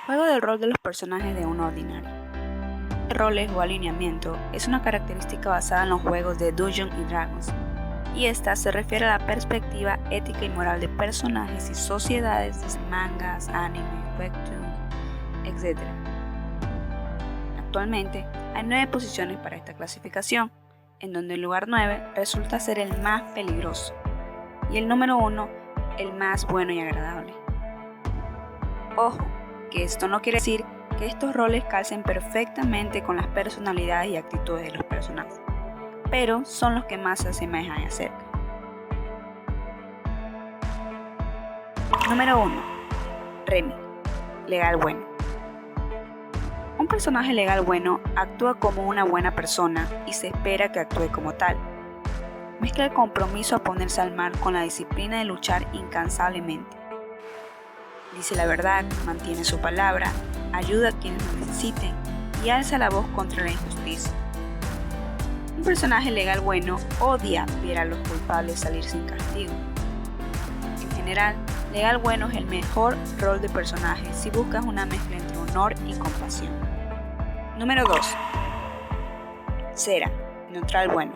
Juego del rol de los personajes de uno ordinario. Roles o alineamiento es una característica basada en los juegos de Dungeons & Dragons, y esta se refiere a la perspectiva ética y moral de personajes y sociedades de mangas, anime, webtoons, etc. Actualmente hay 9 posiciones para esta clasificación, en donde el lugar 9 resulta ser el más peligroso y el número 1 el más bueno y agradable. Ojo, que esto no quiere decir que estos roles calcen perfectamente con las personalidades y actitudes de los personajes, pero son los que más se asemejan y acercan. Número 1. Remy, legal bueno. Un personaje legal bueno actúa como una buena persona y se espera que actúe como tal. Mezcla el compromiso a ponerse al mar con la disciplina de luchar incansablemente. Dice la verdad, mantiene su palabra, ayuda a quienes lo necesiten y alza la voz contra la injusticia. Un personaje legal bueno odia ver a los culpables salir sin castigo. En general, legal bueno es el mejor rol de personaje si buscas una mezcla entre honor y compasión. Número 2. Sera, neutral bueno.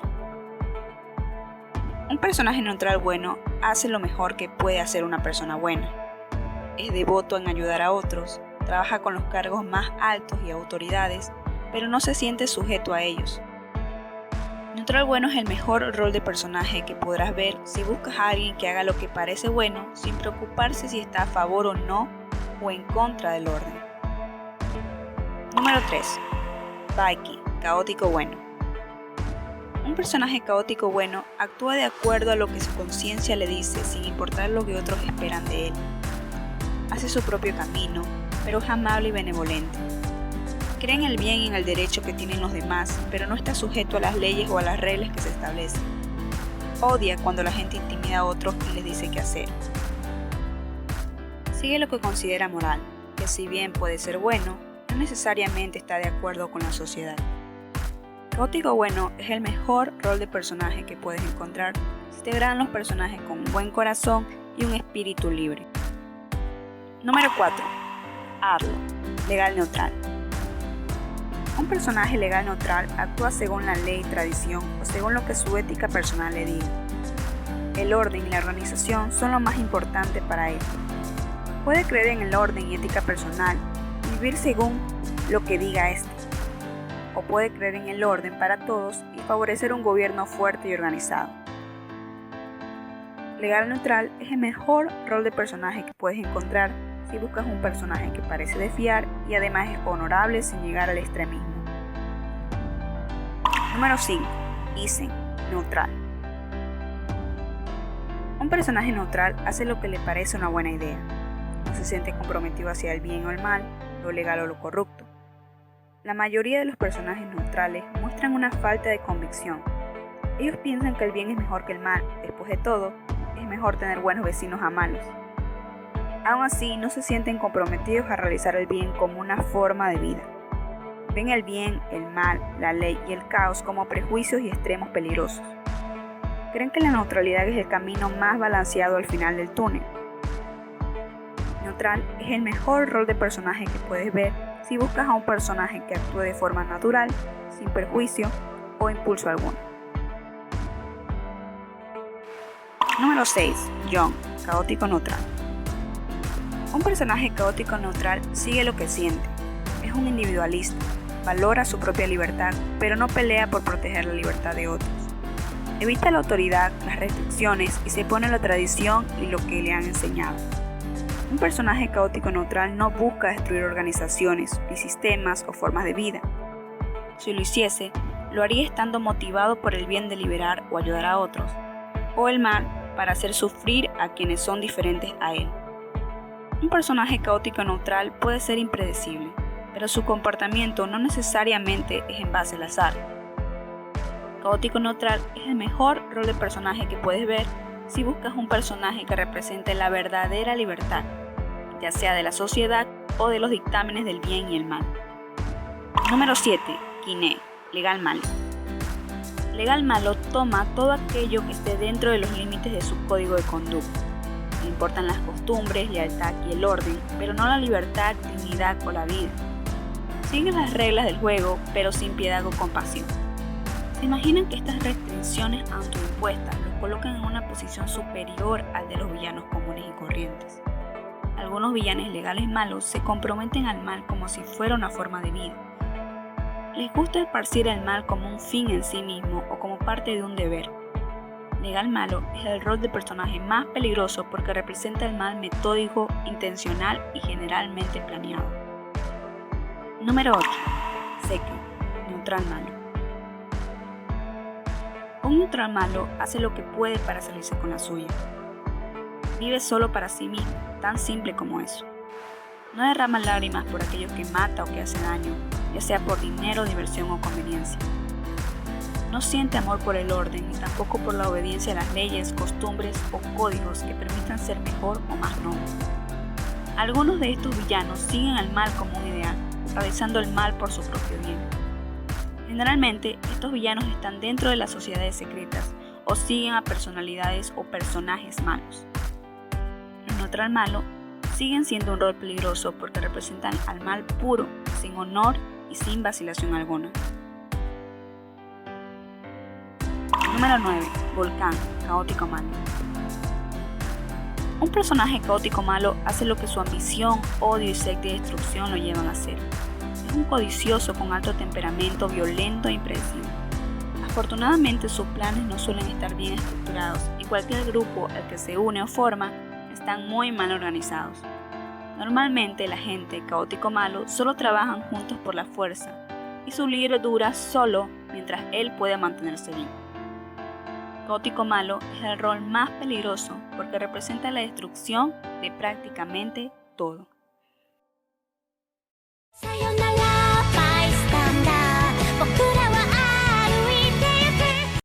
Un personaje neutral bueno hace lo mejor que puede hacer una persona buena. Es devoto en ayudar a otros, trabaja con los cargos más altos y autoridades, pero no se siente sujeto a ellos. Neutral bueno es el mejor rol de personaje que podrás ver si buscas a alguien que haga lo que parece bueno sin preocuparse si está a favor o no o en contra del orden. Número 3. Viking, caótico bueno. Un personaje caótico bueno actúa de acuerdo a lo que su conciencia le dice sin importar lo que otros esperan de él. Hace su propio camino, pero es amable y benevolente. Cree en el bien y en el derecho que tienen los demás, pero no está sujeto a las leyes o a las reglas que se establecen. Odia cuando la gente intimida a otros y les dice qué hacer. Sigue lo que considera moral, que si bien puede ser bueno, no necesariamente está de acuerdo con la sociedad. Caótico bueno es el mejor rol de personaje que puedes encontrar si te agradan los personajes con un buen corazón y un espíritu libre. Número 4. Arlo, legal neutral. Un personaje legal neutral actúa según la ley y tradición o según lo que su ética personal le diga. El orden y la organización son lo más importante para él. Puede creer en el orden y ética personal y vivir según lo que diga este. O puede creer en el orden para todos y favorecer un gobierno fuerte y organizado. Legal neutral es el mejor rol de personaje que puedes encontrar si buscas un personaje que parece de fiar y además es honorable sin llegar al extremismo. Número 5. Issei, neutral. Un personaje neutral hace lo que le parece una buena idea. No se siente comprometido hacia el bien o el mal, lo legal o lo corrupto. La mayoría de los personajes neutrales muestran una falta de convicción. Ellos piensan que el bien es mejor que el mal. Después de todo, es mejor tener buenos vecinos a malos. Aún así, no se sienten comprometidos a realizar el bien como una forma de vida. Ven el bien, el mal, la ley y el caos como prejuicios y extremos peligrosos. Creen que la neutralidad es el camino más balanceado al final del túnel. Neutral es el mejor rol de personaje que puedes ver si buscas a un personaje que actúe de forma natural, sin perjuicio o impulso alguno. Número 6. John, caótico neutral. Un personaje caótico neutral sigue lo que siente. Es un individualista, valora su propia libertad, pero no pelea por proteger la libertad de otros. Evita la autoridad, las restricciones y se pone la tradición y lo que le han enseñado. Un personaje caótico neutral no busca destruir organizaciones, ni sistemas o formas de vida. Si lo hiciese, lo haría estando motivado por el bien de liberar o ayudar a otros, o el mal para hacer sufrir a quienes son diferentes a él. Un personaje caótico neutral puede ser impredecible, pero su comportamiento no necesariamente es en base al azar. Caótico neutral es el mejor rol de personaje que puedes ver si buscas un personaje que represente la verdadera libertad, ya sea de la sociedad o de los dictámenes del bien y el mal. Número 7. Kiné, legal malo. Legal malo toma todo aquello que esté dentro de los límites de su código de conducta. Le importan las costumbres costumbres, lealtad y el orden, pero no la libertad, dignidad o la vida. Sigue las reglas del juego, pero sin piedad o compasión. ¿Se imaginan que estas restricciones autoimpuestas los colocan en una posición superior al de los villanos comunes y corrientes? Algunos villanos legales malos se comprometen al mal como si fuera una forma de vida. Les gusta esparcir el mal como un fin en sí mismo o como parte de un deber. Legal malo es el rol de personaje más peligroso porque representa el mal metódico, intencional y generalmente planeado. Número 8. Seque, neutral malo. Un neutral malo hace lo que puede para salirse con la suya. Vive solo para sí mismo, tan simple como eso. No derrama lágrimas por aquello que mata o que hace daño, ya sea por dinero, diversión o conveniencia. No siente amor por el orden ni tampoco por la obediencia a las leyes, costumbres o códigos que permitan ser mejor o más noble. Algunos de estos villanos siguen al mal como un ideal, realizando el mal por su propio bien. Generalmente, estos villanos están dentro de las sociedades secretas o siguen a personalidades o personajes malos. Los neutral malos siguen siendo un rol peligroso porque representan al mal puro, sin honor y sin vacilación alguna. Número 9. Volcán, caótico malo. Un personaje caótico malo hace lo que su ambición, odio y sed de destrucción lo llevan a hacer. Es un codicioso con alto temperamento, violento e impredecible. Afortunadamente sus planes no suelen estar bien estructurados y cualquier grupo al que se une o forma están muy mal organizados. Normalmente la gente caótico malo solo trabajan juntos por la fuerza y su líder dura solo mientras él puede mantenerse vivo. Caótico malo es el rol más peligroso porque representa la destrucción de prácticamente todo.